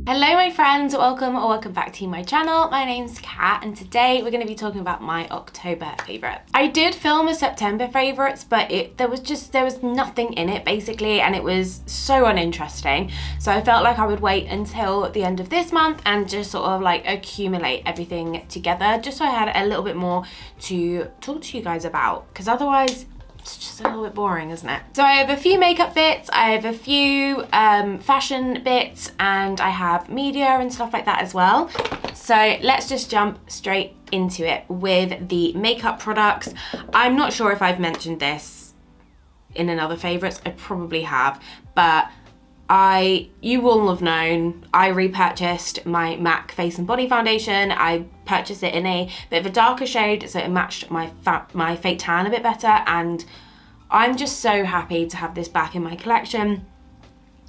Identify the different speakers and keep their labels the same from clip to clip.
Speaker 1: Hello my friends, welcome or welcome back to my channel. My name's Kat and today we're going to be talking about my October favourites. I did film a September favourites, but there was nothing in it basically, and it was so uninteresting. So I felt like I would wait until the end of this month and just sort of like accumulate everything together, just so I had a little bit more to talk to you guys about, because otherwise it's just a little bit boring, isn't it? So I have a few makeup bits, I have a few fashion bits, and I have media and stuff like that as well. So let's just jump straight into it with the makeup products. I'm not sure if I've mentioned this in another favourites, I probably have, but you will have known, I repurchased my MAC Face and Body Foundation. I purchased it in a bit of a darker shade so it matched my fake tan a bit better, and I'm just so happy to have this back in my collection.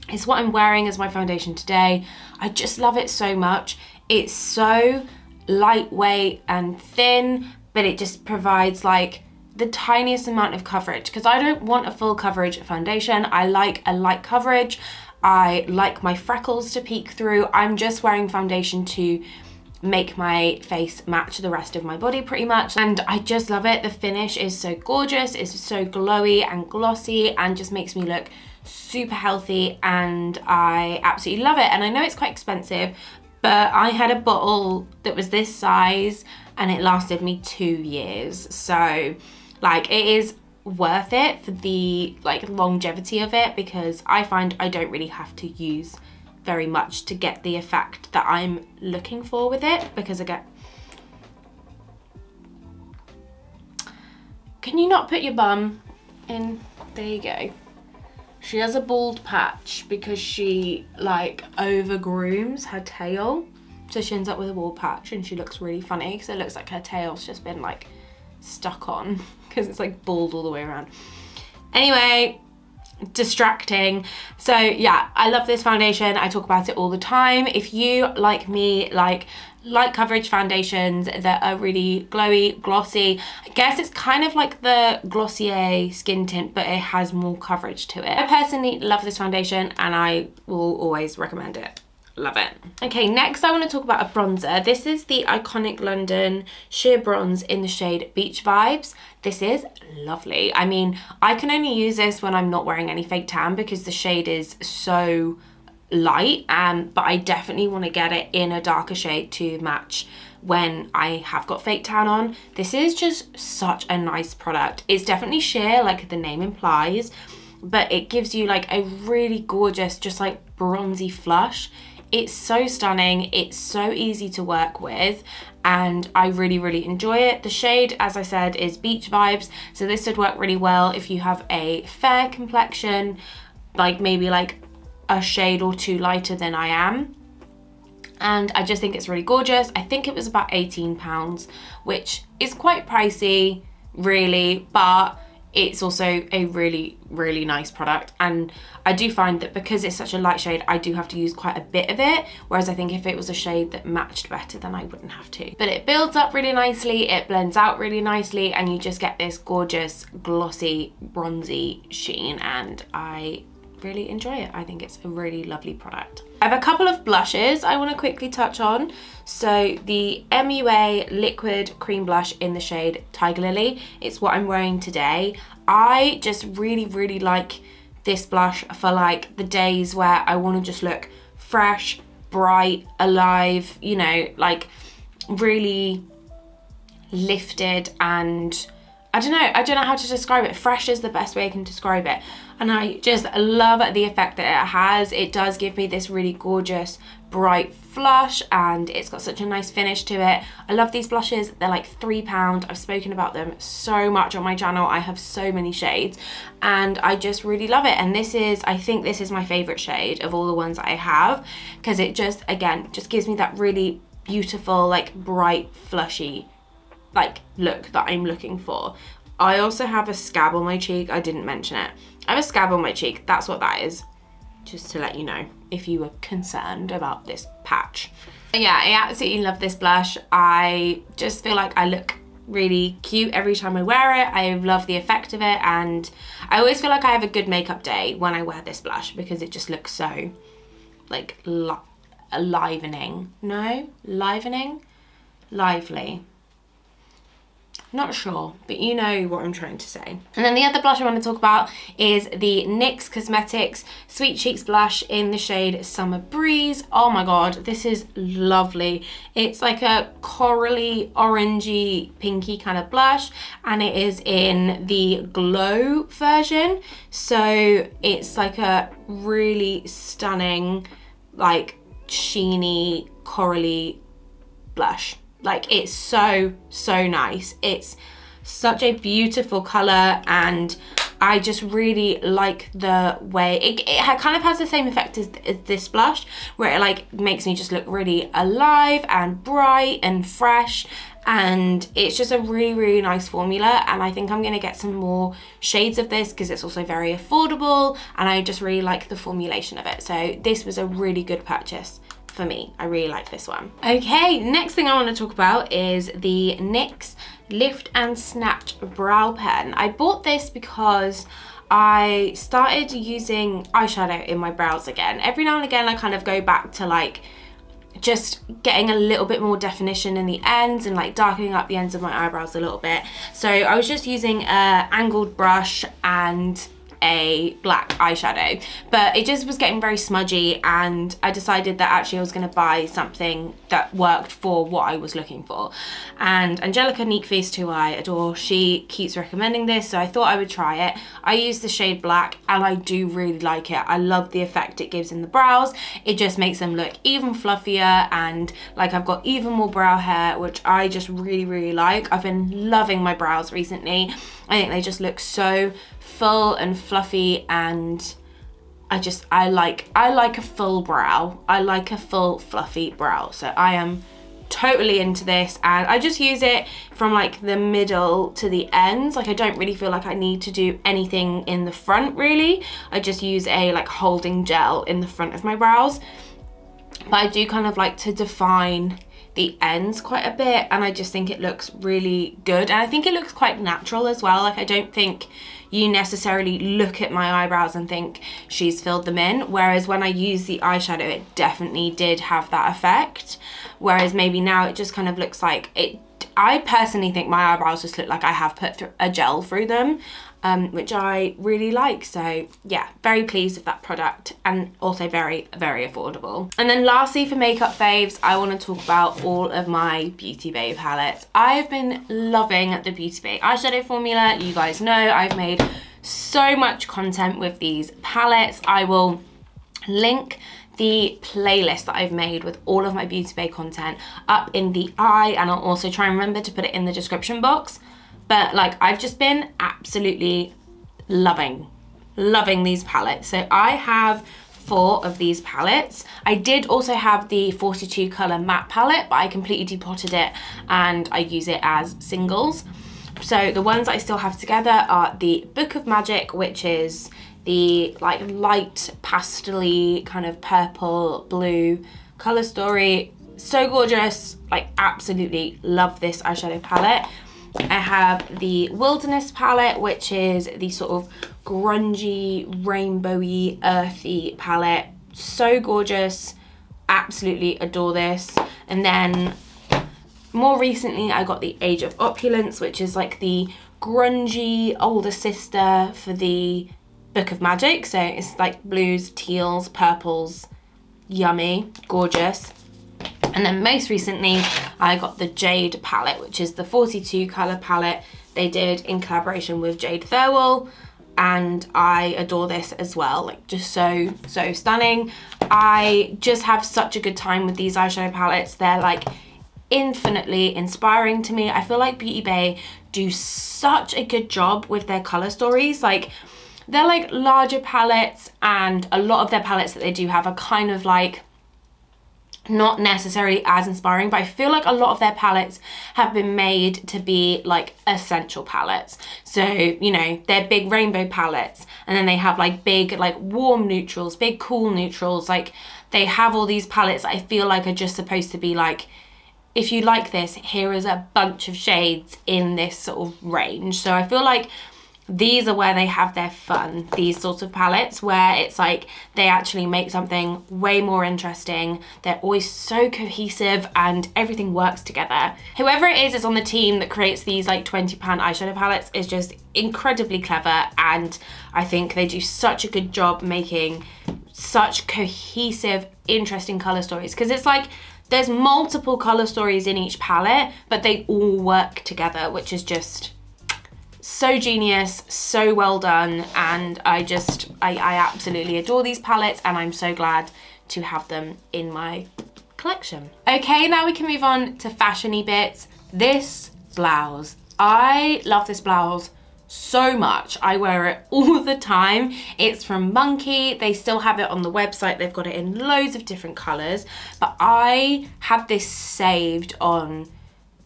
Speaker 1: It's what I'm wearing as my foundation today. I just love it so much. It's so lightweight and thin, but it just provides like the tiniest amount of coverage, because I don't want a full coverage foundation. I like a light coverage. I like my freckles to peek through. I'm just wearing foundation to make my face match the rest of my body pretty much, and I just love it. The finish is so gorgeous, it's so glowy and glossy and just makes me look super healthy, and I absolutely love it. And I know it's quite expensive, but I had a bottle that was this size and it lasted me 2 years, so like it is worth it for the like longevity of it, because I find I don't really have to use very much to get the effect that I'm looking for with it, because again, can you not put your bum in? There you go. She has a bald patch because she like over grooms her tail, so she ends up with a bald patch and she looks really funny because it looks like her tail's just been like stuck on because it's like bald all the way around. Anyway, distracting. So yeah, I love this foundation. I talk about it all the time. If you, like me, like light coverage foundations that are really glowy, glossy, I guess it's kind of like the Glossier skin tint, but it has more coverage to it. I personally love this foundation and I will always recommend it. Love it. Okay, next I want to talk about a bronzer. This is the Iconic London Sheer Bronze in the shade Beach Vibes. This is lovely. I mean, I can only use this when I'm not wearing any fake tan because the shade is so light, but I definitely want to get it in a darker shade to match when I have got fake tan on. This is just such a nice product. It's definitely sheer like the name implies, but it gives you like a really gorgeous, just like bronzy flush. It's so stunning, it's so easy to work with, and I really enjoy it. The shade, as I said, is Beach Vibes, so this would work really well if you have a fair complexion, like maybe like a shade or two lighter than I am. And I just think it's really gorgeous. I think it was about £18, which is quite pricey really, but it's also a really nice product. And I do find that because it's such a light shade, I do have to use quite a bit of it, whereas I think if it was a shade that matched better, then I wouldn't have to. But it builds up really nicely, it blends out really nicely, and you just get this gorgeous glossy bronzy sheen, and I really enjoy it. I think it's a really lovely product. I have a couple of blushes I want to quickly touch on. So the MUA liquid cream blush in the shade Tiger Lily, it's what I'm wearing today. I just really like this blush for like the days where I want to just look fresh, bright, alive, you know, like really lifted, and I don't know how to describe it. Fresh is the best way I can describe it. And I just love the effect that it has. It does give me this really gorgeous, bright flush, and it's got such a nice finish to it. I love these blushes. They're like £3. I've spoken about them so much on my channel. I have so many shades, and I just really love it. And this is, I think this is my favorite shade of all the ones I have, because it just, again, just gives me that really beautiful, like bright, flushy like look that I'm looking for. I also have a scab on my cheek. I didn't mention it. I have a scab on my cheek. That's what that is. Just to let you know if you were concerned about this patch. But yeah, I absolutely love this blush. I just feel like I look really cute every time I wear it. I love the effect of it, and I always feel like I have a good makeup day when I wear this blush because it just looks so like livening. No? Livening? Lively. Not sure, but you know what I'm trying to say. And then the other blush I want to talk about is the NYX Cosmetics Sweet Cheeks blush in the shade Summer Breeze. Oh my god, this is lovely. It's like a corally, orangey, pinky kind of blush, and it is in the Glow version. So it's like a really stunning, like sheeny, corally blush. Like, it's so nice. It's such a beautiful color, and I just really like the way it kind of has the same effect as this blush, where it like makes me just look really alive and bright and fresh, and it's just a really nice formula. And I think I'm gonna get some more shades of this because it's also very affordable, and I just really like the formulation of it. So this was a really good purchase for me. I really like this one. Okay, next thing I want to talk about is the NYX Lift and Snatch Brow Pen. I bought this because I started using eyeshadow in my brows again. Every now and again I kind of go back to like just getting a little bit more definition in the ends and like darkening up the ends of my eyebrows a little bit. So I was just using a angled brush and a black eyeshadow, but it just was getting very smudgy, and I decided that actually I was going to buy something that worked for what I was looking for. And Angelica Niqueface, who I adore, she keeps recommending this, so I thought I would try it. I use the shade black and I do really like it. I love the effect it gives in the brows. It just makes them look even fluffier, and like I've got even more brow hair, which I just really like. I've been loving my brows recently. I think they just look so full and fluffy, and I like a full brow. I like a full fluffy brow. So I am totally into this, and I just use it from like the middle to the ends. Like I don't really feel like I need to do anything in the front really. I just use a like holding gel in the front of my brows, but I do kind of like to define the ends quite a bit, and I just think it looks really good, and I think it looks quite natural as well. Like I don't think you necessarily look at my eyebrows and think she's filled them in, whereas when I use the eyeshadow it definitely did have that effect, whereas maybe now it just kind of looks like it. I personally think my eyebrows just look like I have put a gel through them, which I really like. So yeah, very pleased with that product, and also very affordable. And then lastly, for makeup faves, I want to talk about all of my Beauty Bay palettes. I've been loving the Beauty Bay eyeshadow formula. You guys know I've made so much content with these palettes. I will link the playlist that I've made with all of my Beauty Bay content up in the eye, and I'll also try and remember to put it in the description box. But like, I've just been absolutely loving these palettes. So I have 4 of these palettes. I did also have the 42 color matte palette, but I completely depotted it and I use it as singles. So the ones I still have together are the Book of Magic, which is the like light pastel-y kind of purple blue color story. So gorgeous, like absolutely love this eyeshadow palette. I have the Wilderness palette, which is the sort of grungy, rainbowy, earthy palette. So gorgeous, absolutely adore this. And then more recently I got the Age of Opulence, which is like the grungy older sister for the Book of Magic. So it's like blues, teals, purples, yummy, gorgeous. And then most recently I got the Jade palette, which is the 42 color palette they did in collaboration with Jade Thirlwall, and I adore this as well. Like just so stunning. I just have such a good time with these eyeshadow palettes. They're like infinitely inspiring to me. I feel like Beauty Bay do such a good job with their color stories. Like they're like larger palettes, and a lot of their palettes that they do have are kind of like not necessarily as inspiring, but I feel like a lot of their palettes have been made to be like essential palettes. So, you know, they're big rainbow palettes, and then they have like big like warm neutrals, big cool neutrals. Like they have all these palettes that I feel like are just supposed to be like, if you like this, here is a bunch of shades in this sort of range. So I feel like these are where they have their fun, these sorts of palettes, where it's like they actually make something way more interesting. They're always so cohesive and everything works together. Whoever it is on the team that creates these like £20 eyeshadow palettes is just incredibly clever, and I think they do such a good job making such cohesive, interesting colour stories, because it's like there's multiple colour stories in each palette, but they all work together, which is just so genius, so well done, and I absolutely adore these palettes, and I'm so glad to have them in my collection. Okay, now we can move on to fashiony bits. This blouse, I love this blouse so much. I wear it all the time. It's from Monkey. They still have it on the website. They've got it in loads of different colors, but I had this saved on,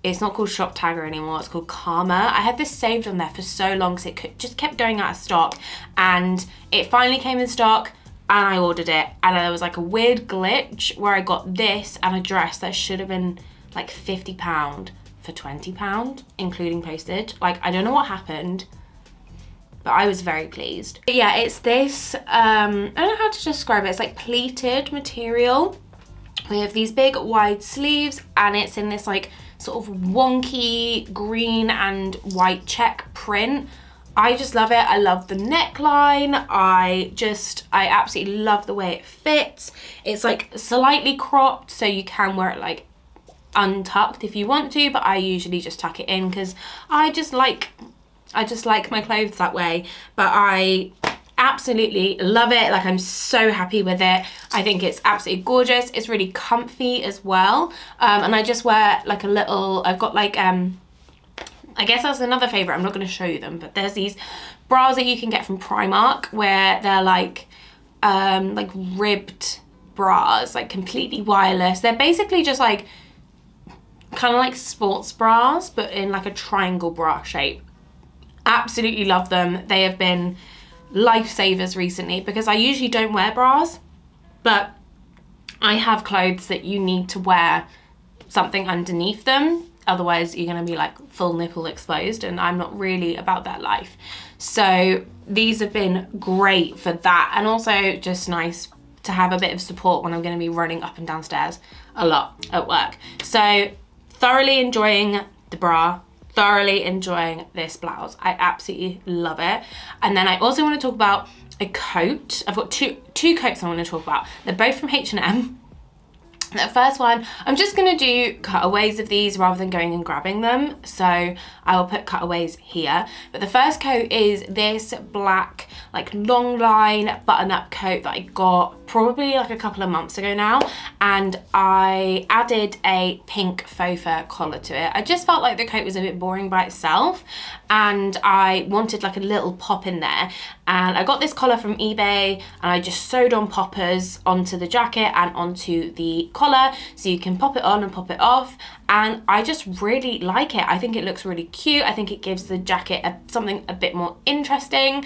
Speaker 1: it's not called Shop Tagger anymore, it's called Karma. I had this saved on there for so long because it just kept going out of stock, and it finally came in stock and I ordered it, and there was like a weird glitch where I got this and a dress that should have been like £50 for £20, including postage. Like, I don't know what happened, but I was very pleased. But yeah, it's this, I don't know how to describe it. It's like pleated material. We have these big wide sleeves, and it's in this like sort of wonky green and white check print. I just love it. I love the neckline. I absolutely love the way it fits. It's like slightly cropped, so you can wear it like untucked if you want to, but I usually just tuck it in because I just like my clothes that way. But I absolutely love it. Like, I'm so happy with it. I think it's absolutely gorgeous. It's really comfy as well, and I just wear like a little, I've got like I guess that's another favorite. I'm not going to show you them, but there's these bras that you can get from Primark where they're like ribbed bras, like completely wireless. They're basically just like kind of like sports bras, but in like a triangle bra shape. Absolutely love them. They have been lifesavers recently because I usually don't wear bras, but I have clothes that you need to wear something underneath them, otherwise you're going to be like full nipple exposed, and I'm not really about that life. So these have been great for that, and also just nice to have a bit of support when I'm going to be running up and downstairs a lot at work. So thoroughly enjoying the bra, thoroughly enjoying this blouse. I absolutely love it. And then I also want to talk about a coat. I've got two coats I want to talk about. They're both from H&M. The first one, I'm just going to do cutaways of these rather than going and grabbing them, so I will put cutaways here. But the first coat is this black like long line button-up coat that I got probably like a couple of months ago now, and I added a pink faux fur collar to it. I just felt like the coat was a bit boring by itself, and I wanted like a little pop in there, and I got this collar from eBay, and I just sewed on poppers onto the jacket and onto the collar, so you can pop it on and pop it off, and I just really like it. I think it looks really cute. I think it gives the jacket something a bit more interesting.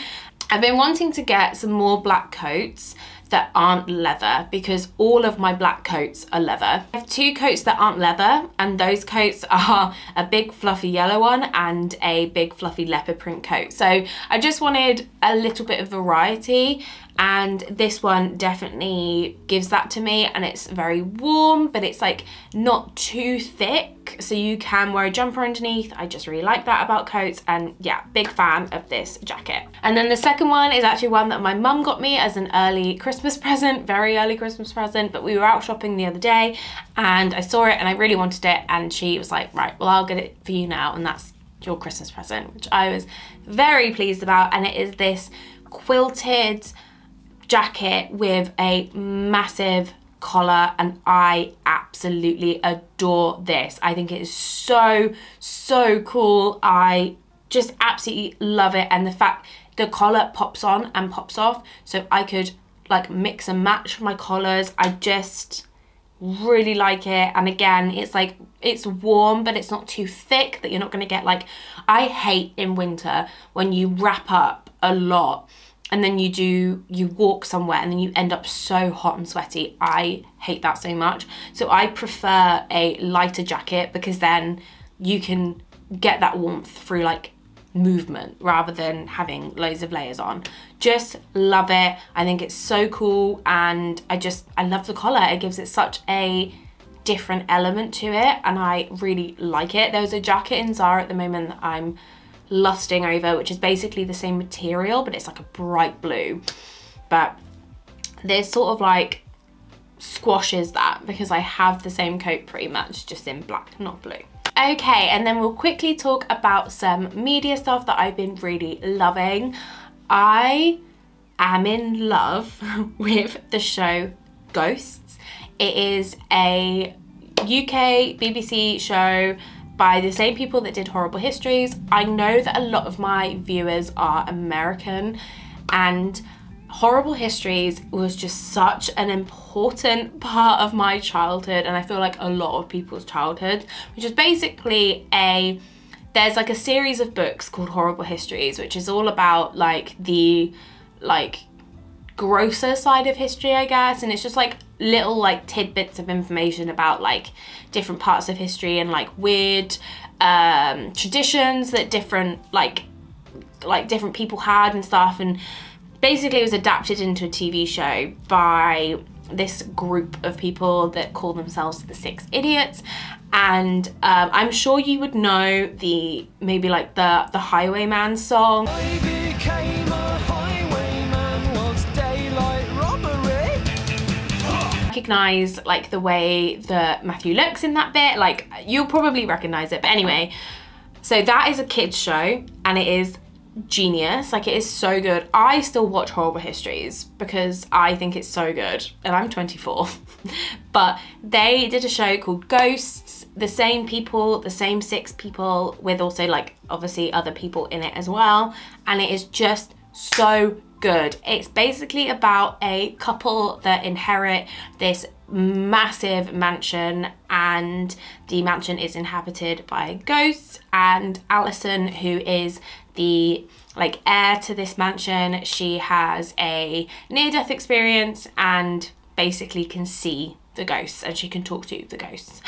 Speaker 1: I've been wanting to get some more black coats that aren't leather because all of my black coats are leather. I have two coats that aren't leather, and those coats are a big fluffy yellow one and a big fluffy leopard print coat. So I just wanted a little bit of variety, and this one definitely gives that to me, and it's very warm, but it's like not too thick, so you can wear a jumper underneath. I just really like that about coats, and yeah, big fan of this jacket. And then the second one is actually one that my mum got me as an early Christmas present, very early Christmas present, but we were out shopping the other day and I saw it and I really wanted it, and she was like, right, well, I'll get it for you now, and that's your Christmas present, which I was very pleased about. And it is this quilted jacket with a massive collar, and I absolutely adore this. I think it is so cool. I just absolutely love it, and the fact the collar pops on and pops off, so I could like mix and match my collars. I just really like it. And again, it's like, it's warm, but it's not too thick that you're not going to get like, I hate in winter when you wrap up a lot and then you walk somewhere and then you end up so hot and sweaty. I hate that so much. So I prefer a lighter jacket because then you can get that warmth through like movement rather than having loads of layers on. Just love it. I think it's so cool, and I love the collar. It gives it such a different element to it, and I really like it. There's a jacket in Zara at the moment that I'm lusting over, which is basically the same material, but it's like a bright blue. But this sort of like squashes that, because I have the same coat pretty much, just in black, not blue. Okay, and then we'll quickly talk about some media stuff that I've been really loving. I am in love with the show Ghosts. It is a UK BBC show by the same people that did Horrible Histories. I know that a lot of my viewers are American, and Horrible Histories was just such an important part of my childhood, and I feel like a lot of people's childhood, which is basically there's like a series of books called Horrible Histories, which is all about like the grosser side of history, I guess, and it's just like little like tidbits of information about like different parts of history and like weird traditions that different like different people had and stuff. And basically it was adapted into a TV show by this group of people that call themselves the Six Idiots. And I'm sure you would know maybe like the Highwayman song. I became a highwayman, was daylight robbery. Recognize like the way that Matthew looks in that bit, like you'll probably recognize it. But anyway, so that is a kids show, and it is genius. Like, it is so good. I still watch Horrible Histories because I think it's so good, and I'm 24. But they did a show called Ghosts, the same people, the same 6 people, with also like obviously other people in it as well, and it is just so good. It's basically about a couple that inherit this massive mansion, and the mansion is inhabited by ghosts, and Alison, who is the like heir to this mansion, she has a near-death experience and basically can see the ghosts, and she can talk to the ghosts,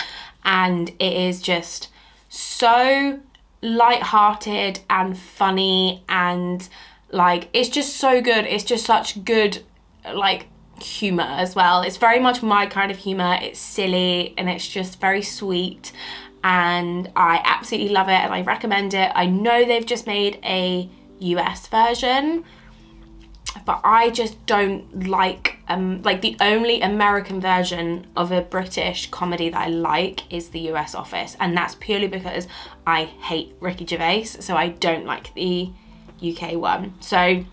Speaker 1: and it is just so light-hearted and funny, and like it's just so good. It's just such good like humor as well. It's very much my kind of humor. It's silly and it's just very sweet, and I absolutely love it, and I recommend it. I know they've just made a US version, but I just don't like the only American version of a British comedy that I like is The US Office, and that's purely because I hate Ricky Gervais, so I don't like the UK one. So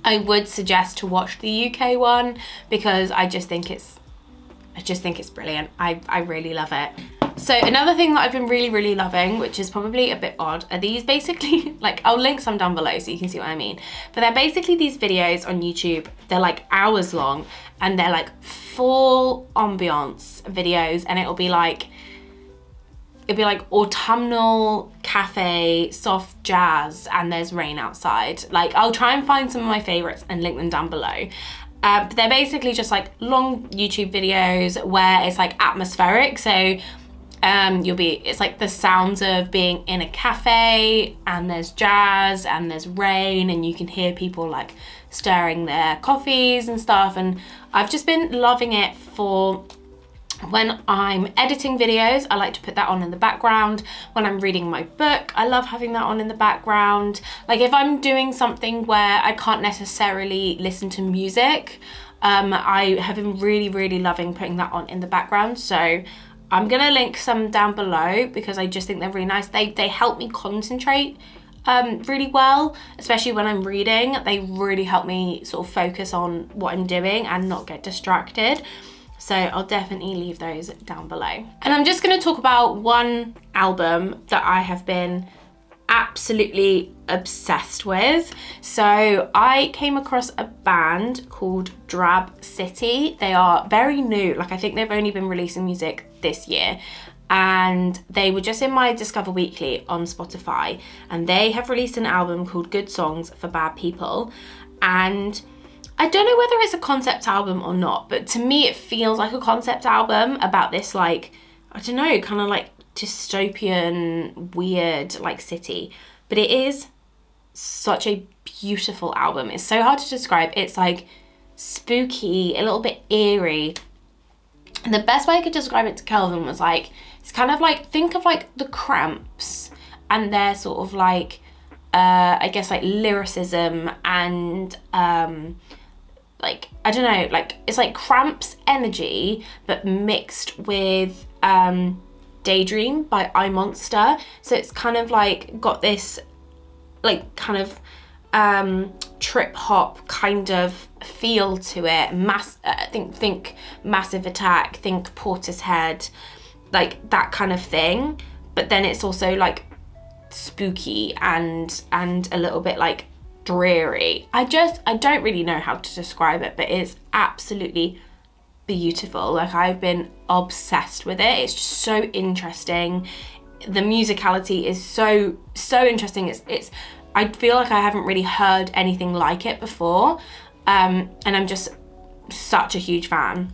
Speaker 1: I would suggest to watch the UK one because I just think it's brilliant. I really love it. So another thing that I've been really loving, which is probably a bit odd, are these basically, like, I'll link some down below so you can see what I mean, but they're basically these videos on YouTube. They're like hours long, and they're like full ambience videos, and it'll be like autumnal cafe, soft jazz, and there's rain outside. Like, I'll try and find some of my favorites and link them down below. But they're basically just like long YouTube videos where it's like atmospheric. So it's like the sounds of being in a cafe, and there's jazz and there's rain, and you can hear people like stirring their coffees and stuff. And I've just been loving it for when I'm editing videos. I like to put that on in the background. When I'm reading my book, I love having that on in the background. Like, if I'm doing something where I can't necessarily listen to music, I have been really loving putting that on in the background. So I'm gonna link some down below because I just think they're really nice. They help me concentrate really well, especially when I'm reading. They really help me sort of focus on what I'm doing and not get distracted. So I'll definitely leave those down below. And I'm just gonna talk about one album that I have been absolutely obsessed with. So I came across a band called Drab City. They are very new, like I think they've only been releasing music this year, and they were just in my Discover Weekly on Spotify, and they have released an album called Good Songs for Bad People. And I don't know whether it's a concept album or not, but to me it feels like a concept album about this, like, I don't know, kind of like dystopian, weird, like, city. but it is such a beautiful album. It's so hard to describe. It's like spooky, a little bit eerie. And the best way I could describe it to Kelvin was like, it's kind of like, think of like the Cramps and their sort of like, I guess like lyricism and like, I don't know, like it's like Cramps energy, but mixed with Daydream by iMonster. So it's kind of like got this like kind of trip hop kind of feel to it. Think Massive Attack, think Portishead, like that kind of thing. But then it's also like spooky and a little bit like dreary. I don't really know how to describe it, but it's absolutely beautiful. Like, I've been obsessed with it. It's just so interesting. The musicality is so interesting. It's I feel like I haven't really heard anything like it before, and I'm just such a huge fan.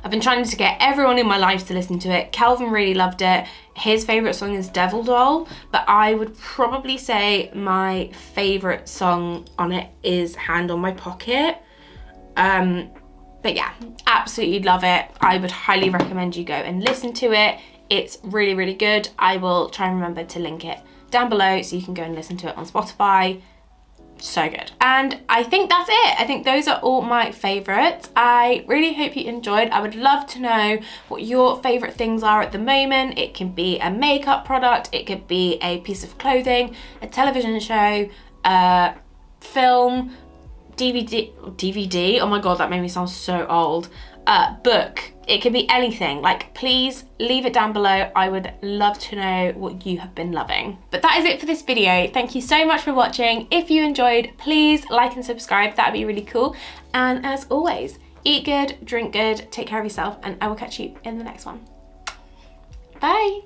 Speaker 1: I've been trying to get everyone in my life to listen to it. Kelvin really loved it. His favourite song is Devil Doll, but I would probably say my favourite song on it is Hand on My Pocket. But yeah, absolutely love it. I would highly recommend you go and listen to it. It's really, really good. I will try and remember to link it down below so you can go and listen to it on Spotify. So good. And I think that's it. I think those are all my favourites. I really hope you enjoyed. I would love to know what your favourite things are at the moment. It can be a makeup product, it could be a piece of clothing, a television show, a film, DVD, oh my god, that made me sound so old, book. It could be anything. Like, please leave it down below. I would love to know what you have been loving. But that is it for this video. Thank you so much for watching. If you enjoyed, please like and subscribe. That'd be really cool. And as always, eat good, drink good, take care of yourself, and I will catch you in the next one. Bye.